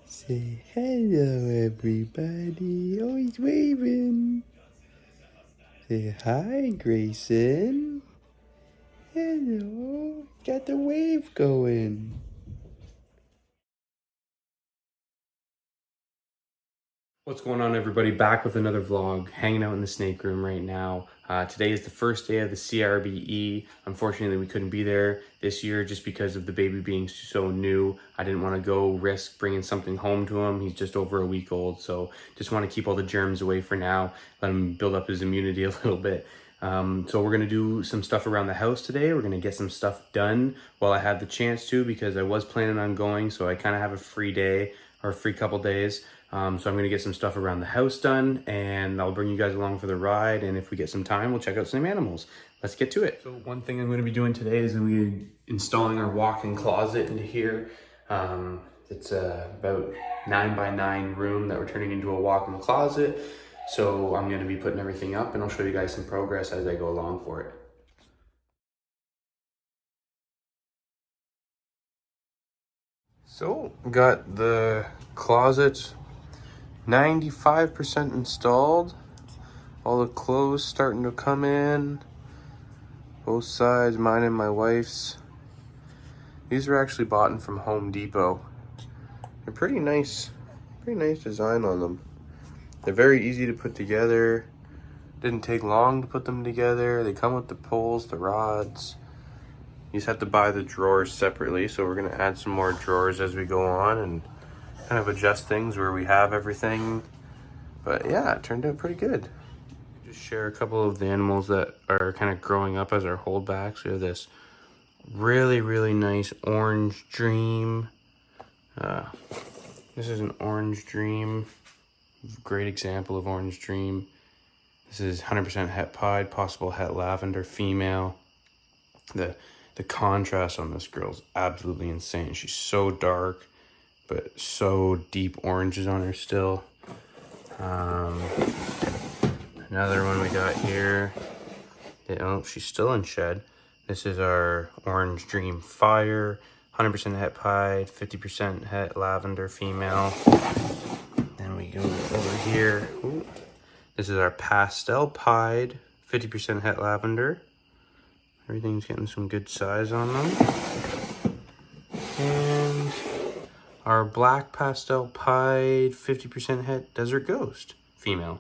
Say hello, everybody. Oh, he's waving. Say hi, Grayson. Hello. Got the wave going. What's going on, everybody? Back with another vlog, hanging out in the snake room right now. Today is the first day of the CRBE. Unfortunately, we couldn't be there this year just because of the baby being so new. I didn't want to go risk bringing something home to him. He's just over a week old, so just want to keep all the germs away for now, let him build up his immunity a little bit. So we're gonna do some stuff around the house today. We're gonna get some stuff done while I have the chance to, because I was planning on going, so I kind of have a free day or a free couple days. So I'm gonna get some stuff around the house done, and I'll bring you guys along for the ride. And if we get some time, we'll check out some animals. Let's get to it. So one thing I'm gonna be doing today is I'm gonna be installing our walk-in closet into here. It's about 9x9 room that we're turning into a walk-in closet. So I'm gonna be putting everything up, and I'll show you guys some progress as I go along for it. So got the closet 95% installed. All the clothes starting to come in. Both sides, mine and my wife's. These were actually bought from Home Depot. They're pretty nice design on them. They're very easy to put together. Didn't take long to put them together. They come with the poles, the rods. You just have to buy the drawers separately, so we're gonna add some more drawers as we go on and kind of adjust things where we have everything. But yeah, it turned out pretty good. Just share a couple of the animals that are kind of growing up as our holdbacks. We have this really nice orange dream. This is an orange dream. Great example of orange dream. This is 100% het pied, possible het lavender female. The contrast on this girl is absolutely insane. She's so dark, but so deep oranges on her still. Another one we got here. Oh, she's still in shed. This is our Orange Dream Fire, 100% het pied, 50% het lavender female. Then we go over here. Ooh. This is our Pastel Pied, 50% het lavender. Everything's getting some good size on them. And our Black Pastel Pied, 50% het Desert Ghost female.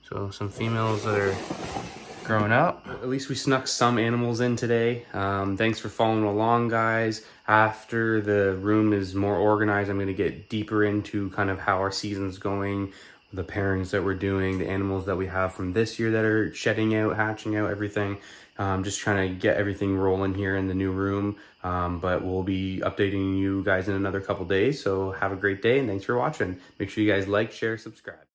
So some females that are growing up. At least we snuck some animals in today. Thanks for following along, guys. After the room is more organized, I'm gonna get deeper into kind of how our season's going, the pairings that we're doing, the animals that we have from this year that are shedding out, hatching out, everything. Just trying to get everything rolling here in the new room. But we'll be updating you guys in another couple days. So have a great day, and thanks for watching. Make sure you guys like, share, subscribe.